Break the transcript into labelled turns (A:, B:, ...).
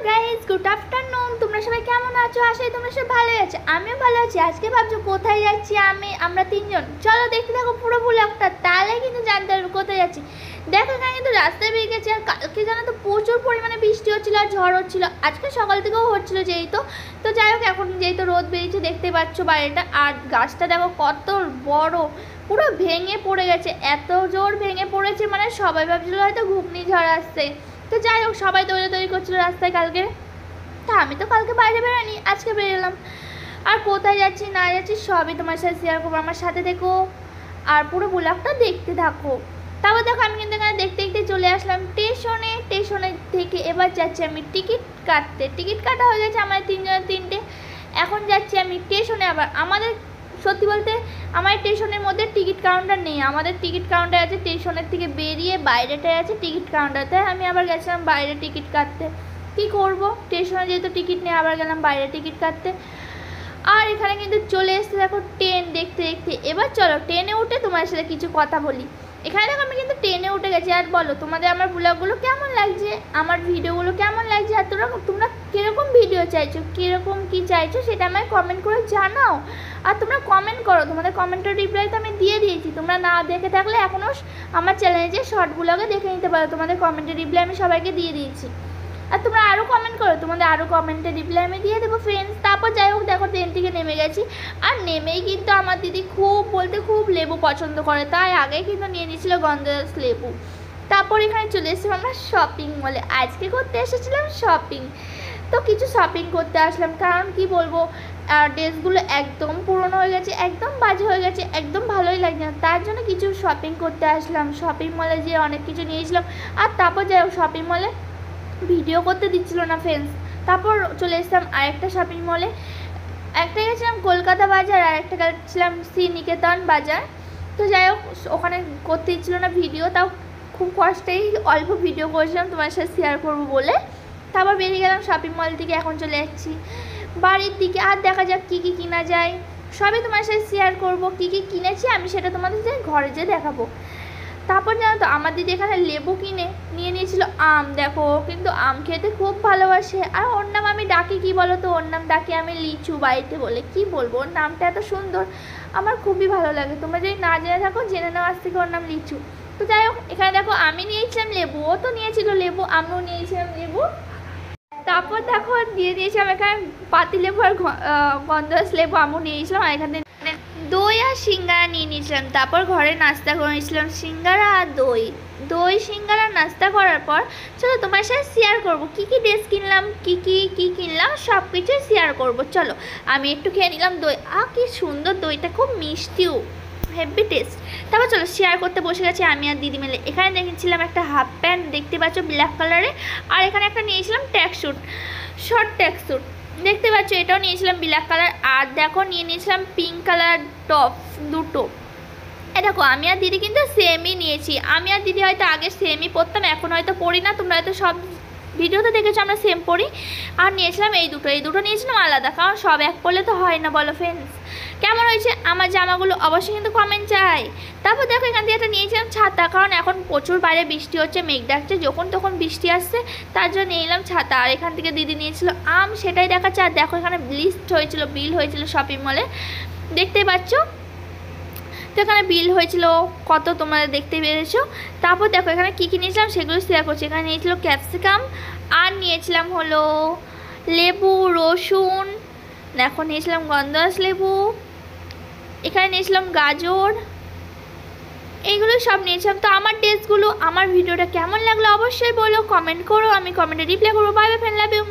A: Guys, good afternoon. তোমরা সবাই কেমন আছো? আশা করি তোমরা সবাই ভালোই আছো। আমিও ভালো আছি। আজকে ভাবছো কোথায় যাচ্ছি আমরা তিনজন। চলো দেখতে থাকো পুরো ব্লগটা, তাহলে কিন্তু জানতে পারবে কোথায় যাচ্ছি। দেখো এখানে কিন্তু রাস্তায় বেরিয়ে গেছে। আর কালকে জানো তো প্রচুর পরিমাণে বৃষ্টি হচ্ছিলো আর ঝড় হচ্ছিলো। আজকে সকাল থেকেও হচ্ছিলো যেহেতু। তো যাই হোক, এখন যেহেতু রোদ বেরিয়েছে দেখতে পাচ্ছ বাইরেটা। আর গাছটা দেখো কত বড়, পুরো ভেঙে পড়ে গেছে। এত জোর ভেঙে পড়েছে, মানে সবাই ভাবছিল হয়তো ঘূর্ণিঝড় আসছে। তো যাই হোক, সবাই তৈরি করছিল রাস্তায় কালকে। তা আমি তো কালকে বাইরে বেরোনি, আজকে বেরোলাম। আর কোথায় যাচ্ছি না যাচ্ছি সবই তোমার সাথে শেয়ার করবো। আমার সাথে দেখো আর পুরো ব্লগটা দেখতে থাকো। তারপর দেখো আমি কিন্তু এখানে দেখতে দেখতে চলে আসলাম স্টেশনে থেকে এবার যাচ্ছি আমি টিকিট কাটতে। টিকিট কাটা হয়ে গেছে আমাদের তিনজনের তিনটে। এখন যাচ্ছি আমি স্টেশনে। আবার আমাদের সত্যি বলতে আমার স্টেশনের মধ্যে টিকিট কাউন্টার নেই। আমাদের টিকিট কাউন্টার আছে স্টেশনের থেকে বেরিয়ে বাইরেটায় আছে টিকিট কাউন্টার। তাই আমি আবার গেছিলাম বাইরে টিকিট কাটতে। কী করবো, স্টেশনে যেহেতু টিকিট নেই, আবার গেলাম বাইরে টিকিট কাটতে। আর এখানে কিন্তু চলে এসছে দেখো ট্রেন দেখতে দেখতে। এবার চলো ট্রেনে উঠে তোমার সাথে কিছু কথা বলি। এখানে দেখো আমি কিন্তু ট্রেনে উঠে গেছি। আর বলো তোমাদের আমার ব্লগগুলো কেমন লাগছে, আমার ভিডিওগুলো কেমন লাগছে, আর তোমরা কীরকম ভিডিও চাইছো, কীরকম কী চাইছো সেটা আমায় কমেন্ট করে জানাও। আর তোমরা কমেন্ট করো, তোমাদের কমেন্টের রিপ্লাই তো আমি দিয়ে দিয়েছি। তোমরা না দেখে থাকলে এখনও আমার চ্যানেলে যে শর্ট ব্লগে দেখে নিতে পারো। তোমাদের কমেন্টের রিপ্লাই আমি সবাইকে দিয়ে দিয়েছি। আর তোমরা আরও কমেন্ট করো, তোমাদের আরও কমেন্টের রিপ্লাই আমি দিয়ে দেবো ফ্রেন্ডস। তারপর যাই হোক দেখো ট্রেন থেকে নেমে গেছি। আর নেমেই কিন্তু আমার দিদি খুব লেবু পছন্দ করে, তাই আগেই কিন্তু নিয়ে নিয়েছিল গন্ধরাজ লেবু। তারপর এখানে চলে এসেছিলাম আমরা শপিং মলে। আজকে করতে এসেছিলাম শপিং। তো কিছু শপিং করতে আসলাম, কারণ কি বলবো, ড্রেসগুলো একদম পুরনো হয়ে গেছে, একদম বাজে হয়ে গেছে, একদম ভালোই লাগছে না। তার জন্য কিছু শপিং করতে আসলাম। শপিং মলে যেয়ে অনেক কিছু নিয়েছিলাম। আর তারপর যাই হোক শপিং মলে ভিডিও করতে দিচ্ছিল না ফ্রেন্ডস। তারপর চলে এসেছিলাম আরেকটা শপিং মলে। একটা গেছিলাম কলকাতা বাজার, আর একটা গেছিলাম শ্রীনিকেতন বাজার। তো যাই হোক ওখানে করতে দিচ্ছিল না ভিডিও, তাও খুব কষ্টেই অল্প ভিডিও করেছিলাম তোমার সাথে শেয়ার করবো বলে। তারপর বেরিয়ে গেলাম শপিং মল থেকে। এখন চলে যাচ্ছি বাড়ির দিকে। আর দেখা যাক কী কী কেনা যায়, সবই তোমার সাথে শেয়ার করবো। কী কী কিনেছি আমি সেটা তোমাদের ঘরে যেয়ে দেখাবো। তারপর জানো তো আমার দিদি এখানে লেবু কিনে নিয়ে নিয়েছিল আম। দেখো কিন্তু আম খেতে খুব ভালোবাসে। আর ওর নাম আমি ডাকি কী বলো তো, ওর নাম ডাকি আমি লিচু বাড়িতে বলে। কি বলবো, ওর নামটা এত সুন্দর, আমার খুবই ভালো লাগে। তোমরা যদি না জেনে থাকো জেনে নাও আজ থেকে ওর নাম লিচু। তো যাই হোক এখানে দেখো আমি নিয়েছিলাম লেবু, ও তো নিয়েছিল লেবু, আমিও নিয়েছিলাম লেবু। তারপর দেখো দিয়ে দিয়েছিলাম এখানে পাতি লেবু আর গন্ধরাজ লেবু আমিও নিয়েছিলাম। আর এখানে দই আর সিঙ্গারা নিয়ে নিয়েছিলাম। তারপর ঘরে নাস্তা করে নিয়েছিলাম সিঙ্গারা আর দই সিঙ্গারা নাস্তা করার পর চলো তোমার সাথে শেয়ার করবো কী কী ড্রেস কিনলাম, কী কিনলাম সব কিছু শেয়ার করবো। চলো আমি একটু খেয়ে নিলাম দই। কি সুন্দর দইটা, খুব মিষ্টিও, হেভি টেস্ট। তারপর চলো শেয়ার করতে বসে গেছি আমি আর দিদি মিলে। এখানে দেখেছিলাম একটা হাফ প্যান্ট দেখতে পাচ্ছ ব্ল্যাক কালারে। আর এখানে একটা নিয়েছিলাম ট্র্যাকস্যুট, শর্ট ট্র্যাকস্যুট দেখতে পাচ্ছ, এটাও নিয়েছিলাম ব্ল্যাক কালার। আর দেখো নিয়ে নিয়েছিলাম পিঙ্ক কালার টপ দুটো। দেখো আমি আর দিদি কিন্তু সেমই নিয়েছি। আমি আর দিদি হয়তো আগে সেমই পরতাম, এখন হয়তো পরি না। তোমরা হয়তো সব ভিডিওতে দেখেছো আমরা সেম পরি। আর নিয়েছিলাম এই দুটো নিয়েছিলাম আলাদা, কারণ সব এক পরলে তো হয় না বলো ফ্রেন্ডস। কেমন হয়েছে আমার জামাগুলো অবশ্যই কিন্তু কমেন্ট চাই। তারপর দেখো এখান থেকে একটা নিয়েছিলাম ছাতা, কারণ এখন প্রচুর বাইরে বৃষ্টি হচ্ছে, মেঘ ডাকছে, যখন তখন বৃষ্টি আসছে, তার জন্য নিয়ে নিলাম ছাতা। আর এখান থেকে দিদি নিয়েছিল আম, সেটাই দেখাচ্ছে। আর দেখো এখানে বিল হয়েছিল শপিং মলে, দেখতেই পাচ্ছ। তো এখানে বিল হয়েছিল কত তোমরা দেখতে পেরেছো। তারপর দেখো এখানে কী কী নিয়েছিলাম সেগুলো শেয়ার করছি। এখানে নিয়েছিল ক্যাপসিকাম, আর নিয়েছিলাম হলো লেবু, রসুন, দেখো নিয়েছিলাম গন্ধরাজ লেবু, এখানে নিয়েছিলাম গাজর, এইগুলো সব নিয়েছিলাম। তো আমার ড্রেসগুলো, আমার ভিডিওটা কেমন লাগলো অবশ্যই বলো, কমেন্ট করো, আমি কমেন্টে রিপ্লাই করবো। Bye bye, friend, love you.